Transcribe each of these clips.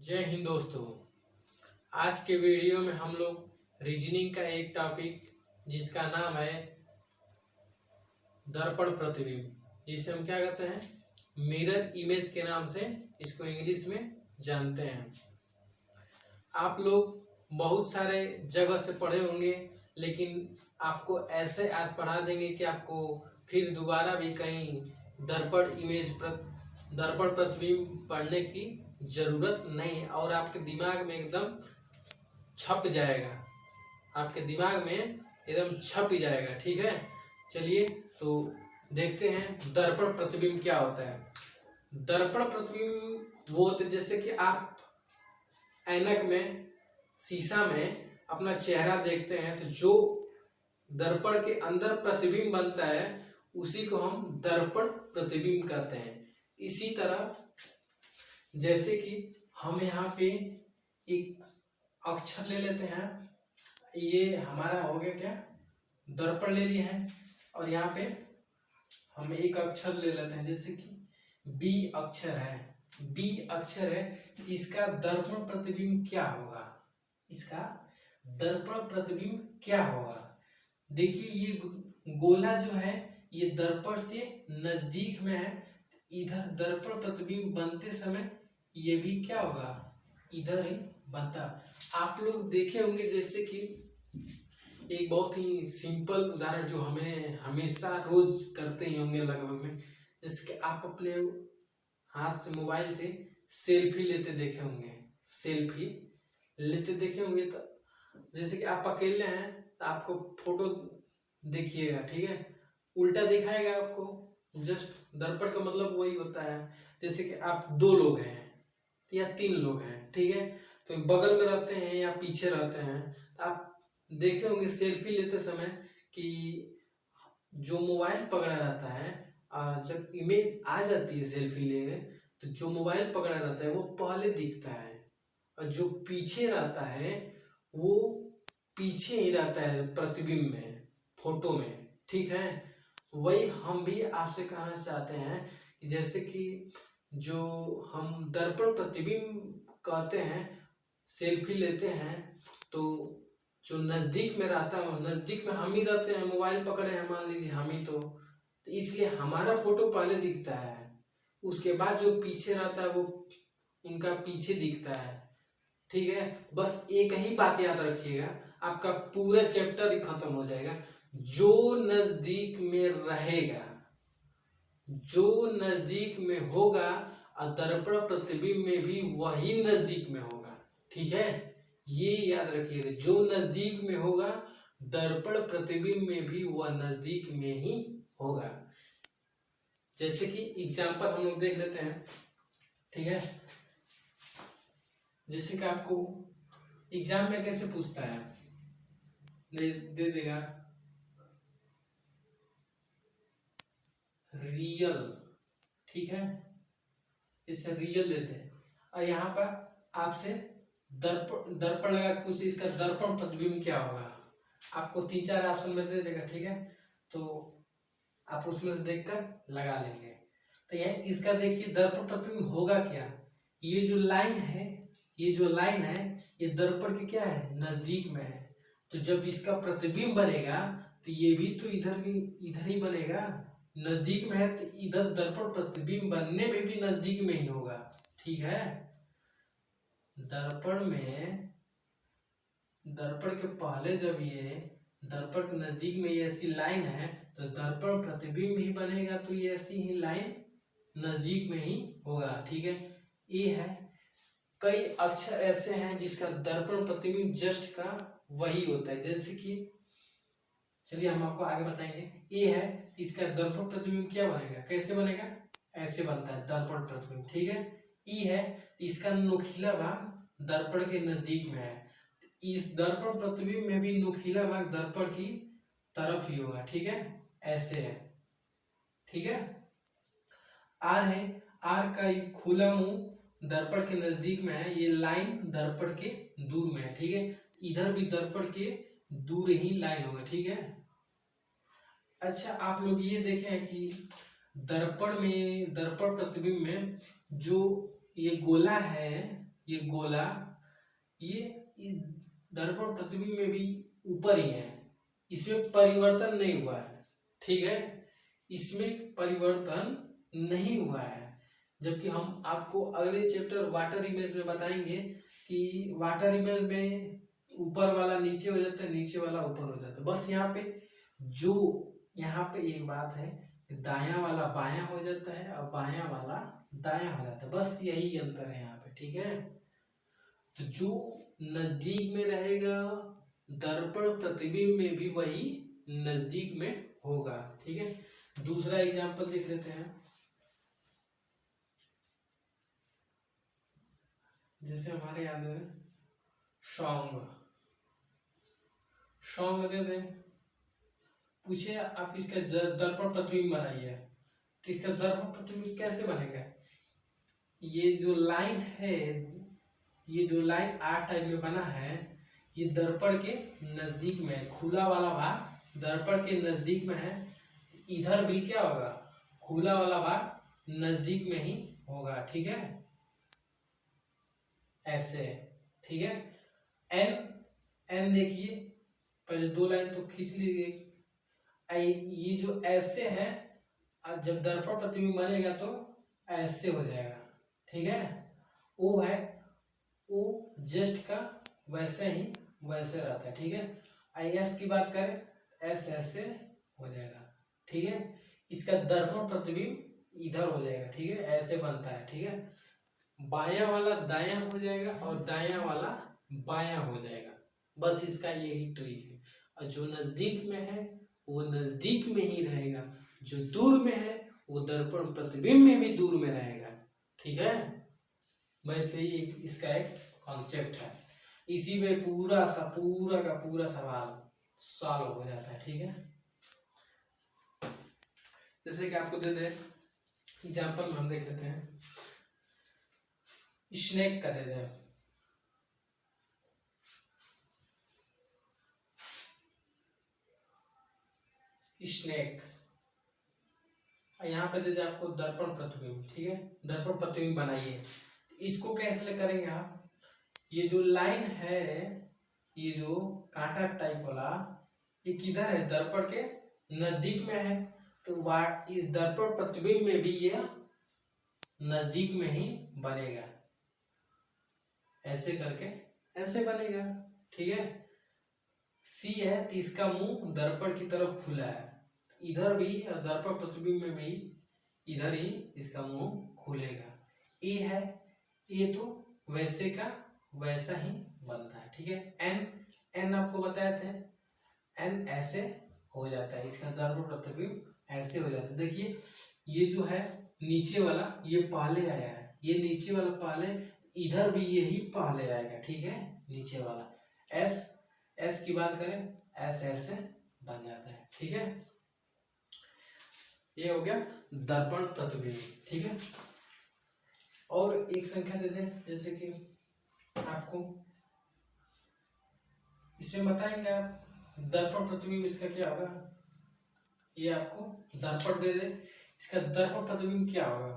जय हिंद दोस्तों। आज के वीडियो में हम लोग रीजनिंग का एक टॉपिक जिसका नाम है दर्पण प्रतिबिंब, जिसे हम क्या कहते हैं मिरर इमेज के नाम से इसको इंग्लिश में जानते हैं। आप लोग बहुत सारे जगह से पढ़े होंगे, लेकिन आपको ऐसे आज पढ़ा देंगे कि आपको फिर दोबारा भी कहीं दर्पण प्रतिबिंब पढ़ने की जरूरत नहीं है और आपके दिमाग में एकदम छप जाएगा, आपके दिमाग में एकदम छप जाएगा। ठीक है, चलिए तो देखते हैं दर्पण प्रतिबिंब क्या होता है। दर्पण प्रतिबिंब वो होते जैसे कि आप ऐनक में, शीशा में अपना चेहरा देखते हैं, तो जो दर्पण के अंदर प्रतिबिंब बनता है उसी को हम दर्पण प्रतिबिंब कहते हैं। इसी तरह जैसे कि हम यहाँ पे एक अक्षर ले लेते हैं, ये हमारा हो गया क्या, दर्पण ले लिया है, और यहाँ पे हम एक अक्षर ले लेते हैं जैसे कि बी अक्षर है। बी अक्षर है, इसका दर्पण प्रतिबिंब क्या होगा, इसका दर्पण प्रतिबिंब क्या होगा। देखिए ये गोला जो है ये दर्पण से नजदीक में है, इधर दर्पण प्रतिबिंब बनते समय ये भी क्या होगा, इधर ही बनता। आप लोग देखे होंगे जैसे कि एक बहुत ही सिंपल उदाहरण जो हमें हमेशा रोज करते ही होंगे लगभग में, जैसे कि आप अपने हाथ से मोबाइल से सेल्फी लेते देखे होंगे, सेल्फी लेते देखे होंगे। तो जैसे कि आप अकेले हैं तो आपको फोटो देखिएगा, ठीक है, उल्टा दिखाएगा आपको। जस्ट दर्पण का मतलब वही होता है, जैसे कि आप दो लोग हैं या तीन लोग हैं, ठीक है, तो बगल में रहते हैं या पीछे रहते हैं, तो आप देखे होंगे सेल्फी लेते समय कि जो मोबाइल पकड़ा रहता है, जब इमेज आ जाती है सेल्फी लेने, तो जो मोबाइल पकड़ा रहता है वो पहले दिखता है और जो पीछे रहता है वो पीछे ही रहता है प्रतिबिंब में, फोटो में। ठीक है, वही हम भी आपसे कहना चाहते हैं कि जैसे कि जो हम दर्पण प्रतिबिंब कहते हैं, सेल्फी लेते हैं, तो जो नज़दीक में रहता है, नज़दीक में हम ही रहते हैं, मोबाइल पकड़े हैं मान लीजिए हम ही, तो इसलिए हमारा फोटो पहले दिखता है, उसके बाद जो पीछे रहता है वो उनका पीछे दिखता है। ठीक है, बस एक ही बात याद रखिएगा, आपका पूरा चैप्टर ही खत्म हो जाएगा। जो नजदीक में रहेगा, जो नजदीक में होगा, और दर्पण प्रतिबिंब में भी वही नजदीक में होगा। ठीक है, ये याद रखिएगा, जो नजदीक में होगा दर्पण प्रतिबिंब में भी वह नजदीक में ही होगा। जैसे कि एग्जाम्पल हम लोग देख लेते हैं, ठीक है, जैसे कि आपको एग्जाम में कैसे पूछता है, दे देगा रियल, ठीक है, इसे रियल देते हैं, और यहाँ पर आपसे दर्पण लगा कुछ, इसका दर्पण प्रतिबिंब क्या होगा, आपको 3-4 ऑप्शन में दे देगा। ठीक है, तो आप उसमें से देखकर लगा लेंगे। तो यह इसका देखिए दर्पण प्रतिबिंब होगा क्या, ये जो लाइन है, ये जो लाइन है ये दर्पण के क्या है, नजदीक में है, तो जब इसका प्रतिबिंब बनेगा तो ये भी तो इधर ही बनेगा, नजदीक में है, तो इधर दर्पण प्रतिबिंब बनने में भी नजदीक में ही होगा। ठीक है, दर्पण में, दर्पण के पहले जब ये दर्पण के नजदीक में ये ऐसी लाइन है तो दर्पण प्रतिबिंब ही बनेगा, तो ये ऐसी ही लाइन नजदीक में ही होगा। ठीक है, ये है। कई अक्षर ऐसे हैं जिसका दर्पण प्रतिबिंब जस्ट का वही होता है, जैसे कि चलिए हम आपको आगे बताएंगे। ये है, इसका दर्पण प्रतिबिंब क्या बनेगा, कैसे बनेगा, ऐसे बनता है दर्पण प्रतिबिंब। ठीक है, ई है, इसका नुकीला भाग दर्पण के नजदीक में है, इस दर्पण प्रतिबिंब में भी नुकीला भाग दर्पण की तरफ ही होगा। ठीक है, ऐसे है। ठीक है, आर है, आर का खुला मुंह दर्पण के नजदीक में है, ये लाइन दर्पण के दूर में है। ठीक है, इधर भी दर्पण के दूर ही लाइन होगा। ठीक है, अच्छा आप लोग ये देखे हैं कि दर्पण में, दर्पण प्रतिबिंब में जो ये गोला है, ये गोला, ये दर्पण प्रतिबिंब में भी ऊपर ही है, इसमें परिवर्तन नहीं हुआ है, ठीक है, इसमें परिवर्तन नहीं हुआ है। जबकि हम आपको अगले चैप्टर वाटर इमेज में बताएंगे कि वाटर इमेज में ऊपर वाला नीचे हो जाता है, नीचे वाला ऊपर हो जाता है। बस यहाँ पे यहाँ पे एक बात है, दायां वाला बायां हो जाता है और बायां वाला दायां हो जाता है, बस यही अंतर है यहाँ पे, ठीक है। तो जो नजदीक में रहेगा दर्पण प्रतिबिंब में भी वही नजदीक में होगा, ठीक है। दूसरा एग्जांपल देख लेते हैं। जैसे हमारे याद है सॉन्ग दे दें, पूछे आप इसका दर्पण प्रतिबिंब बनाइए, तो इसका दर्पण प्रतिबिंब कैसे बनेगा? ये जो लाइन है, ये जो लाइन आर टाइप में बना है, ये दर्पण के नजदीक में है, खुला वाला भाग दर्पण के नजदीक में है। इधर भी क्या होगा, खुला वाला भाग नजदीक में ही होगा, ठीक है, ऐसे, ठीक है। एन देखिए, पहले दो लाइन तो खींच लीजिए। ये जो ऐसे है, जब दर्पण प्रतिबिंब बनेगा तो ऐसे हो जाएगा, ठीक है। ओ है, ओ जस्ट का वैसे ही वैसे रहता है, ठीक है। एस की बात करें, एस ऐसे हो जाएगा, ठीक है। इसका दर्पण प्रतिबिंब इधर हो जाएगा, ठीक है, ऐसे बनता है, ठीक है। बायां वाला दायां हो जाएगा और दायां वाला बायां हो जाएगा, बस इसका यही ट्रिक है। और जो नजदीक में है वो नजदीक में ही रहेगा, जो दूर में है वो दर्पण प्रतिबिंब में भी दूर में रहेगा, ठीक है। वैसे ही इसका एक कॉन्सेप्ट है, इसी में पूरा का पूरा सवाल सॉल्व हो जाता है, ठीक है। जैसे कि आपको दे दे एग्जाम्पल में हम देख लेते हैं, स्नेक का दे दे, स्नेक, यहाँ पे दे दे आपको दर्पण प्रतिबिंब, ठीक है। दर्पण प्रतिबिंब बनाइए, इसको कैसे करेंगे आप? ये जो लाइन है, ये जो कांटा टाइप वाला, ये किधर है? दर्पण के नजदीक में है, तो इस दर्पण प्रतिबिंब में भी ये नजदीक में ही बनेगा, ऐसे करके ऐसे बनेगा, ठीक है। सी है तो इसका मुंह दर्पण की तरफ खुला है, इधर भी दर्पण प्रतिबिंब में भी इधर ही इसका मुंह खुलेगा। ए है, ये तो वैसे का वैसा ही बनता है, ठीक है। एन आपको बताए थे, एन ऐसे हो जाता है, इसका दर्पण प्रतिबिंब ऐसे हो जाता है। देखिए ये जो है नीचे वाला ये पहले आया है, ये नीचे वाला पहले, इधर भी यही पहले आएगा, ठीक है, नीचे वाला। एस की बात करें, एस ऐसे बन जाता है, ठीक है। ये हो गया दर्पण प्रतिबिंब, ठीक है। और एक संख्या दे दें, जैसे कि आपको इसमें बताएंगे आप दर्पण प्रतिबिंब इसका क्या होगा, ये आपको दर्पण दे दे, इसका दर्पण प्रतिबिंब क्या होगा,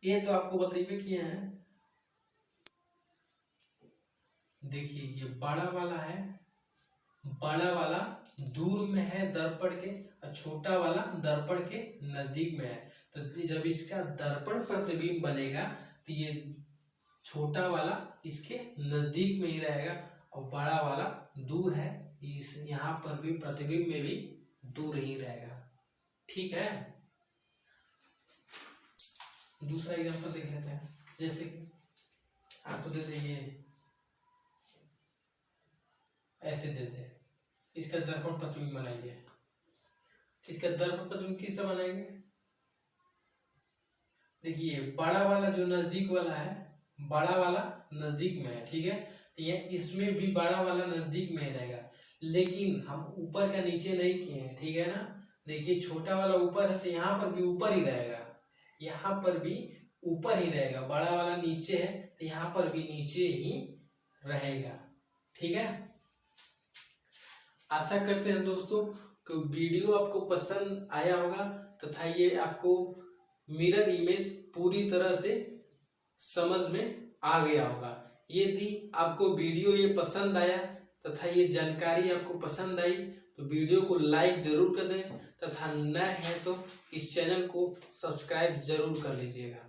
ये तो आपको बताइए किए हैं। देखिए ये बड़ा वाला है, बड़ा वाला दूर में है दर्पण के, और छोटा वाला दर्पण के नजदीक में है। तो जब इसका दर्पण प्रतिबिंब बनेगा तो ये छोटा वाला इसके नजदीक में ही रहेगा और बड़ा वाला दूर है, इस यहाँ पर भी प्रतिबिंब में भी दूर ही रहेगा, ठीक है। दूसरा एग्जांपल देख लेते हैं, जैसे कि आपको दे दीजिए ऐसे दे दे, इसका दर्पण प्रतिबिंब बनाइए। इसका दर्पण प्रतिबिंब किस तरह बनाएंगे? देखिए बड़ा वाला जो नजदीक वाला है, बड़ा वाला नजदीक में है, ठीक है, तो ये इसमें भी बड़ा वाला नजदीक में ही रहेगा, लेकिन हम ऊपर का नीचे नहीं किए हैं, ठीक है ना। देखिए छोटा वाला ऊपर है तो यहाँ पर भी ऊपर ही रहेगा, यहाँ पर भी ऊपर ही रहेगा, बड़ा वाला नीचे है तो यहाँ पर भी नीचे ही रहेगा, ठीक है। आशा करते हैं दोस्तों कि वीडियो आपको पसंद आया होगा तथा ये आपको मिरर इमेज पूरी तरह से समझ में आ गया होगा। यदि आपको वीडियो ये पसंद आया तथा ये जानकारी आपको पसंद आई तो वीडियो को लाइक जरूर कर दें तथा नए हैं तो इस चैनल को सब्सक्राइब जरूर कर लीजिएगा।